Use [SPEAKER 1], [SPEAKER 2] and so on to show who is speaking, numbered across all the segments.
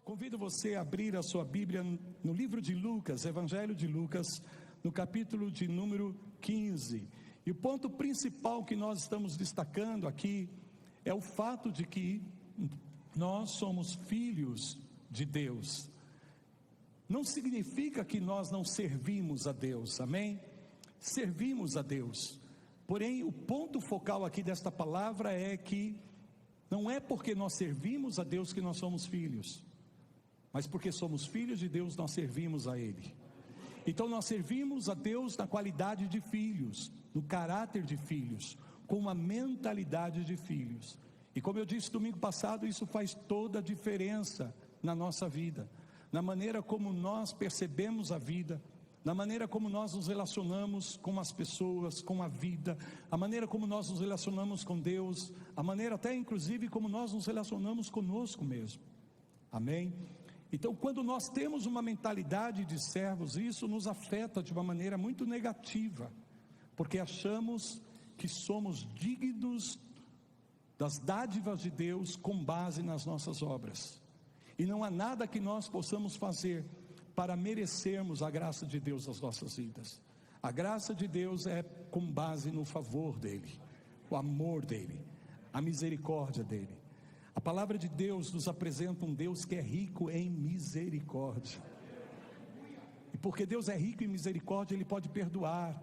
[SPEAKER 1] Convido você a abrir a sua Bíblia no livro de Lucas, Evangelho de Lucas, no capítulo de número 15. E o ponto principal que nós estamos destacando aqui é o fato de que nós somos filhos de Deus. Não significa que nós não servimos a Deus, amém? Servimos a Deus. Porém, o ponto focal aqui desta palavra é que não é porque nós servimos a Deus que nós somos filhos, mas porque somos filhos de Deus, nós servimos a Ele. Então nós servimos a Deus na qualidade de filhos, no caráter de filhos, com uma mentalidade de filhos. E como eu disse domingo passado, isso faz toda a diferença na nossa vida, na maneira como nós percebemos a vida, na maneira como nós nos relacionamos com as pessoas, com a vida, a maneira como nós nos relacionamos com Deus, a maneira até inclusive como nós nos relacionamos conosco mesmo, amém? Então, quando nós temos uma mentalidade de servos, isso nos afeta de uma maneira muito negativa, porque achamos que somos dignos das dádivas de Deus com base nas nossas obras, e não há nada que nós possamos fazer para merecermos a graça de Deus nas nossas vidas. A graça de Deus é com base no favor dEle, o amor dEle, a misericórdia dEle. A palavra de Deus nos apresenta um Deus que é rico em misericórdia, e porque Deus é rico em misericórdia, Ele pode perdoar,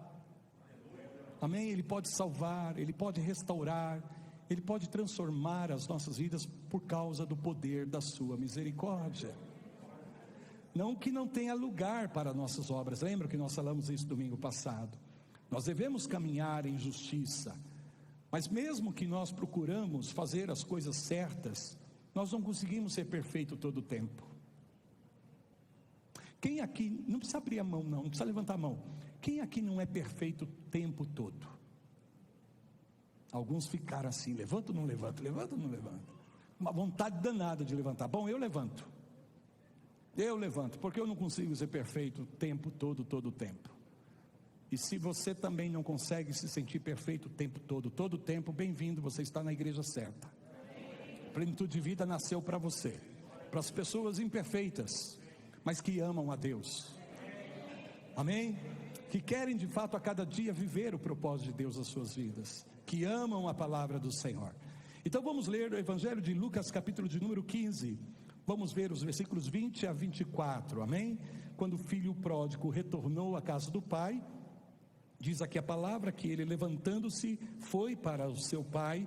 [SPEAKER 1] amém? Ele pode salvar, Ele pode restaurar, Ele pode transformar as nossas vidas por causa do poder da sua misericórdia. Não que não tenha lugar para nossas obras, lembra que nós falamos isso domingo passado? Nós devemos caminhar em justiça, mas mesmo que nós procuramos fazer as coisas certas, nós não conseguimos ser perfeito todo o tempo. Quem aqui, não precisa abrir a mão não precisa levantar a mão, quem aqui não é perfeito o tempo todo? Alguns ficaram assim, levanta ou não levanta, levanta ou não levanta, uma vontade danada de levantar. Bom, eu levanto, porque eu não consigo ser perfeito o tempo todo o tempo. E se você também não consegue se sentir perfeito o tempo todo o tempo, bem-vindo, você está na igreja certa. Plenitude de vida nasceu para você, para as pessoas imperfeitas, mas que amam a Deus, amém? Que querem de fato a cada dia viver o propósito de Deus nas suas vidas, que amam a palavra do Senhor. Então vamos ler o Evangelho de Lucas, capítulo de número 15, vamos ver os versículos 20 a 24, amém? Quando o filho pródigo retornou à casa do pai, diz aqui a palavra que ele, levantando-se, foi para o seu pai,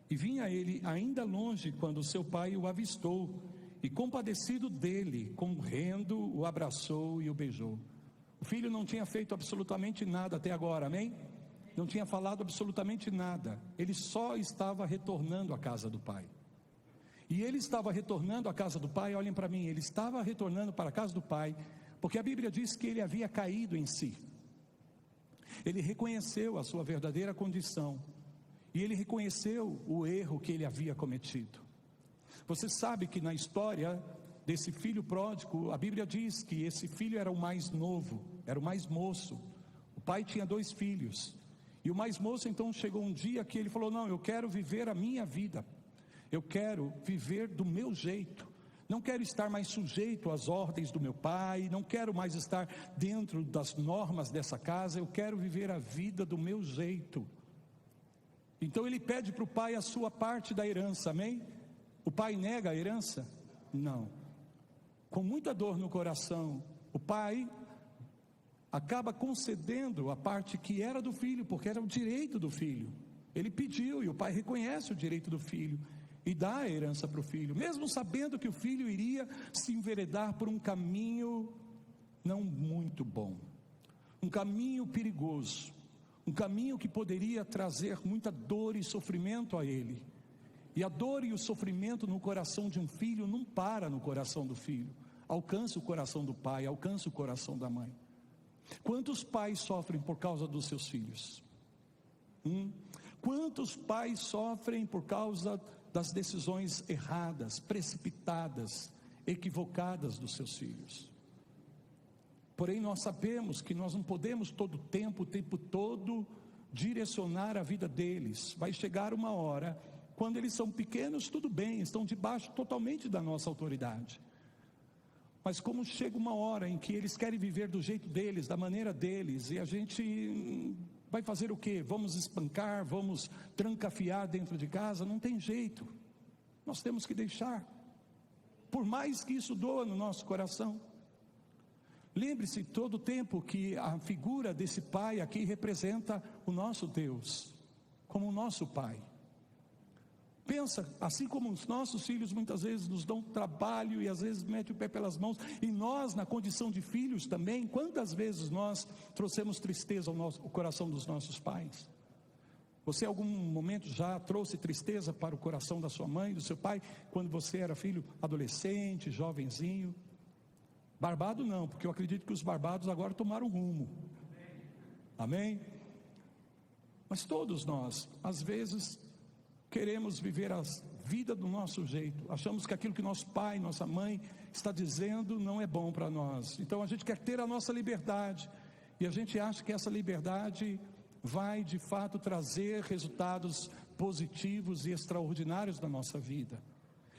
[SPEAKER 1] e vinha ele ainda longe quando o seu pai o avistou, e compadecido dele, correndo, o abraçou e o beijou. O filho não tinha feito absolutamente nada até agora, amém? Não tinha falado absolutamente nada, ele só estava retornando à casa do pai. E ele estava retornando à casa do pai, olhem para mim, ele estava retornando para a casa do pai, porque a Bíblia diz que ele havia caído em si. Ele reconheceu a sua verdadeira condição, e ele reconheceu o erro que ele havia cometido. Você sabe que na história desse filho pródigo, a Bíblia diz que esse filho era o mais novo, era o mais moço. O pai tinha 2 filhos, e o mais moço então chegou um dia que ele falou: não, eu quero viver a minha vida, eu quero viver do meu jeito, não quero estar mais sujeito às ordens do meu pai, não quero mais estar dentro das normas dessa casa, eu quero viver a vida do meu jeito. Então ele pede para o pai a sua parte da herança, amém? O pai nega a herança? Não. Com muita dor no coração, o pai acaba concedendo a parte que era do filho, porque era o direito do filho. Ele pediu, e o pai reconhece o direito do filho, e dá a herança para o filho, mesmo sabendo que o filho iria se enveredar por um caminho não muito bom, um caminho perigoso, um caminho que poderia trazer muita dor e sofrimento a ele. E a dor e o sofrimento no coração de um filho não para no coração do filho, alcança o coração do pai, alcança o coração da mãe. Quantos pais sofrem por causa dos seus filhos? Quantos pais sofrem por causa das decisões erradas, precipitadas, equivocadas dos seus filhos? Porém nós sabemos que nós não podemos o tempo todo direcionar a vida deles. Vai chegar uma hora, quando eles são pequenos, tudo bem, estão debaixo totalmente da nossa autoridade. Mas como chega uma hora em que eles querem viver do jeito deles, da maneira deles, e a gente vai fazer o quê? Vamos espancar, vamos trancafiar dentro de casa? Não tem jeito, nós temos que deixar, por mais que isso doa no nosso coração. Lembre-se todo o tempo que a figura desse pai aqui representa o nosso Deus, como o nosso pai. Pensa, assim como os nossos filhos muitas vezes nos dão trabalho e às vezes metem o pé pelas mãos, e nós na condição de filhos também, quantas vezes nós trouxemos tristeza ao coração dos nossos pais? Você em algum momento já trouxe tristeza para o coração da sua mãe, do seu pai, quando você era filho adolescente, jovenzinho? Barbado não, porque eu acredito que os barbados agora tomaram rumo. Amém? Mas todos nós, às vezes, queremos viver a vida do nosso jeito, achamos que aquilo que nosso pai, nossa mãe está dizendo não é bom para nós, então a gente quer ter a nossa liberdade, e a gente acha que essa liberdade vai de fato trazer resultados positivos e extraordinários na nossa vida.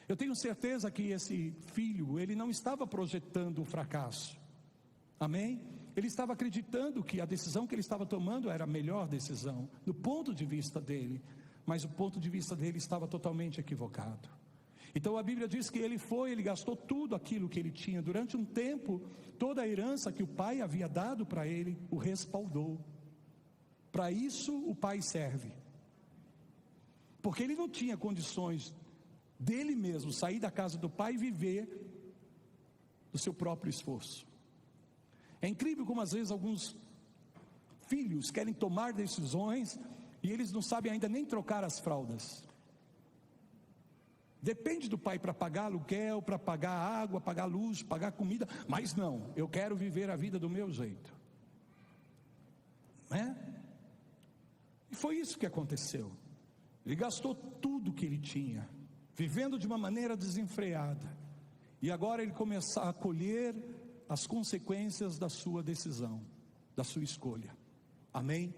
[SPEAKER 1] Eu tenho certeza que esse filho, ele não estava projetando o fracasso, amém? Ele estava acreditando que a decisão que ele estava tomando era a melhor decisão, do ponto de vista dele, mas o ponto de vista dele estava totalmente equivocado. Então a Bíblia diz que ele gastou tudo aquilo que ele tinha. Durante um tempo, toda a herança que o pai havia dado para ele, o respaldou. Para isso o pai serve, porque ele não tinha condições dele mesmo sair da casa do pai e viver do seu próprio esforço. É incrível como às vezes alguns filhos querem tomar decisões e eles não sabem ainda nem trocar as fraldas. Depende do pai para pagar aluguel, para pagar água, pagar luz, pagar comida, mas não, eu quero viver a vida do meu jeito, não é? E foi isso que aconteceu. Ele gastou tudo que ele tinha, vivendo de uma maneira desenfreada, e agora ele começa a colher as consequências da sua decisão, da sua escolha. Amém?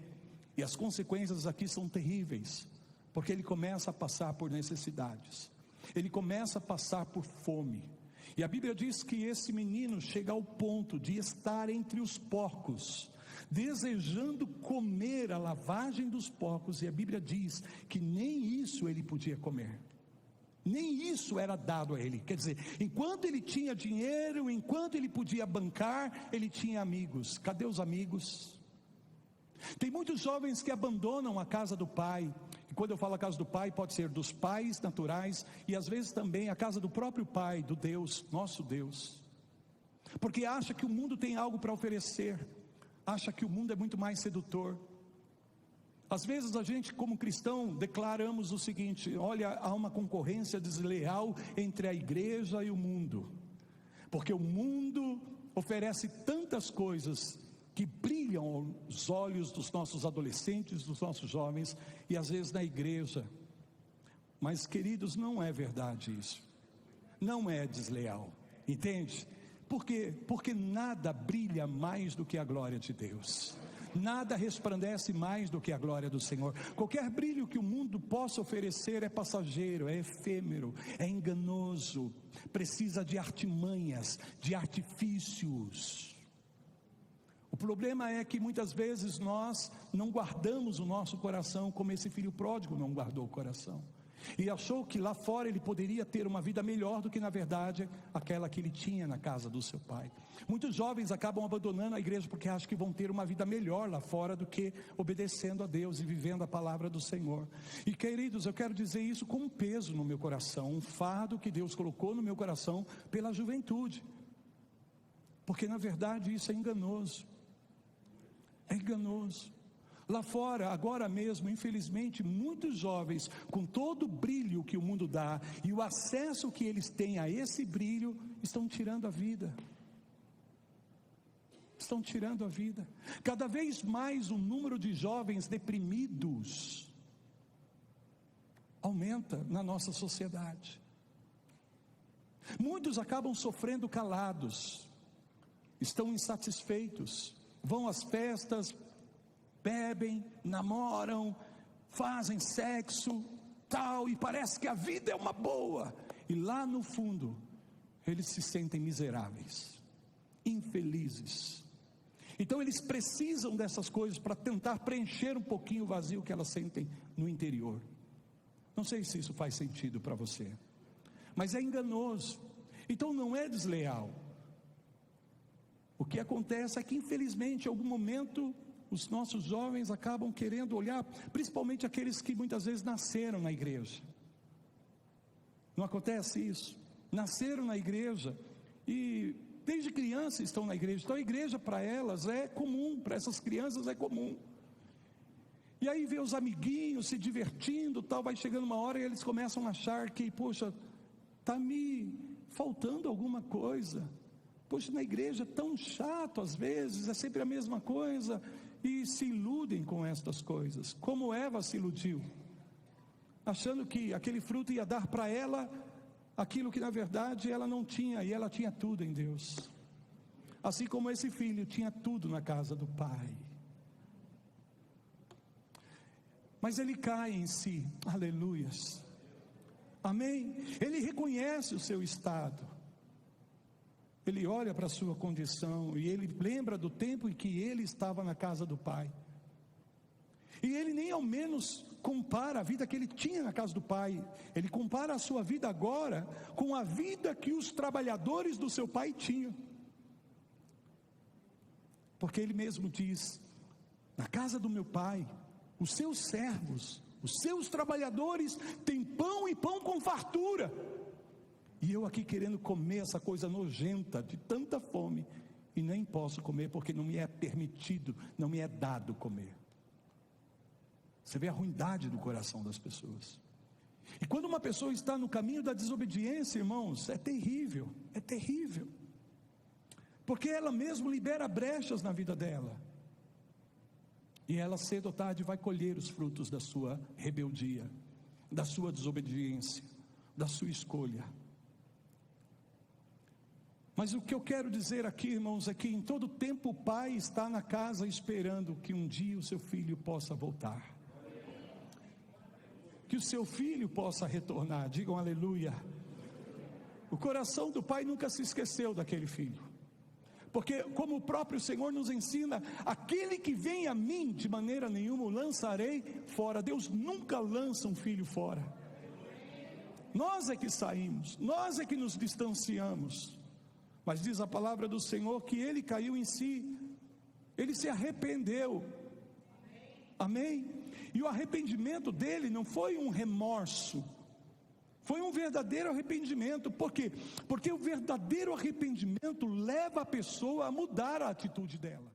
[SPEAKER 1] E as consequências aqui são terríveis, porque ele começa a passar por necessidades, ele começa a passar por fome, e a Bíblia diz que esse menino chega ao ponto de estar entre os porcos, desejando comer a lavagem dos porcos, e a Bíblia diz que nem isso ele podia comer, nem isso era dado a ele. Quer dizer, enquanto ele tinha dinheiro, enquanto ele podia bancar, ele tinha amigos. Cadê os amigos? Tem muitos jovens que abandonam a casa do pai, e quando eu falo a casa do pai, pode ser dos pais naturais, e às vezes também a casa do próprio pai, do Deus, nosso Deus, porque acha que o mundo tem algo para oferecer, acha que o mundo é muito mais sedutor. Às vezes a gente como cristão declaramos o seguinte: olha, há uma concorrência desleal entre a igreja e o mundo, porque o mundo oferece tantas coisas que brilham aos olhos dos nossos adolescentes, dos nossos jovens, e às vezes na igreja. Mas queridos, não é verdade isso, não é desleal, entende? Por quê? Porque nada brilha mais do que a glória de Deus, nada resplandece mais do que a glória do Senhor. Qualquer brilho que o mundo possa oferecer é passageiro, é efêmero, é enganoso, precisa de artimanhas, de artifícios. O problema é que muitas vezes nós não guardamos o nosso coração como esse filho pródigo não guardou o coração, e achou que lá fora ele poderia ter uma vida melhor do que na verdade aquela que ele tinha na casa do seu pai. Muitos jovens acabam abandonando a igreja porque acham que vão ter uma vida melhor lá fora do que obedecendo a Deus e vivendo a palavra do Senhor. E queridos, eu quero dizer isso com um peso no meu coração, um fardo que Deus colocou no meu coração pela juventude, porque na verdade isso é enganoso. É enganoso. Lá fora, agora mesmo, infelizmente, muitos jovens, com todo o brilho que o mundo dá, e o acesso que eles têm a esse brilho, estão tirando a vida. Estão tirando a vida. Cada vez mais o número de jovens deprimidos aumenta na nossa sociedade. Muitos acabam sofrendo calados, estão insatisfeitos, vão às festas, bebem, namoram, fazem sexo, tal, e parece que a vida é uma boa, e lá no fundo, eles se sentem miseráveis, infelizes. Então eles precisam dessas coisas para tentar preencher um pouquinho o vazio que elas sentem no interior. Não sei se isso faz sentido para você, mas é enganoso. Então não é desleal. O que acontece é que, infelizmente, em algum momento, os nossos jovens acabam querendo olhar, principalmente aqueles que muitas vezes nasceram na igreja. Não acontece isso? Nasceram na igreja e desde criança estão na igreja. Então a igreja para elas é comum, para essas crianças é comum. E aí vê os amiguinhos se divertindo, tal, vai chegando uma hora e eles começam a achar que, poxa, está me faltando alguma coisa. Poxa, na igreja é tão chato às vezes, é sempre a mesma coisa, e se iludem com estas coisas, como Eva se iludiu, achando que aquele fruto ia dar para ela aquilo que na verdade ela não tinha, e ela tinha tudo em Deus, assim como esse filho tinha tudo na casa do pai. Mas ele cai em si, aleluias, amém? Ele reconhece o seu estado, ele olha para a sua condição, e ele lembra do tempo em que ele estava na casa do pai, e ele nem ao menos compara a vida que ele tinha na casa do pai, ele compara a sua vida agora com a vida que os trabalhadores do seu pai tinham, porque ele mesmo diz: na casa do meu pai, os seus servos, os seus trabalhadores têm pão e pão com fartura, e eu aqui querendo comer essa coisa nojenta, de tanta fome, e nem posso comer, porque não me é permitido, não me é dado comer. Você vê a ruindade do coração das pessoas. E quando uma pessoa está no caminho da desobediência, irmãos, é terrível, porque ela mesmo libera brechas na vida dela, e ela cedo ou tarde vai colher os frutos da sua rebeldia, da sua desobediência, da sua escolha. Mas o que eu quero dizer aqui, irmãos, é que em todo tempo o pai está na casa esperando que um dia o seu filho possa voltar, que o seu filho possa retornar. Digam aleluia. O coração do pai nunca se esqueceu daquele filho, porque como o próprio Senhor nos ensina: aquele que vem a mim, de maneira nenhuma o lançarei fora. Deus nunca lança um filho fora. Nós é que saímos, nós é que nos distanciamos. Mas diz a palavra do Senhor que ele caiu em si, ele se arrependeu, amém? E o arrependimento dele não foi um remorso, foi um verdadeiro arrependimento. Por quê? Porque o verdadeiro arrependimento leva a pessoa a mudar a atitude dela.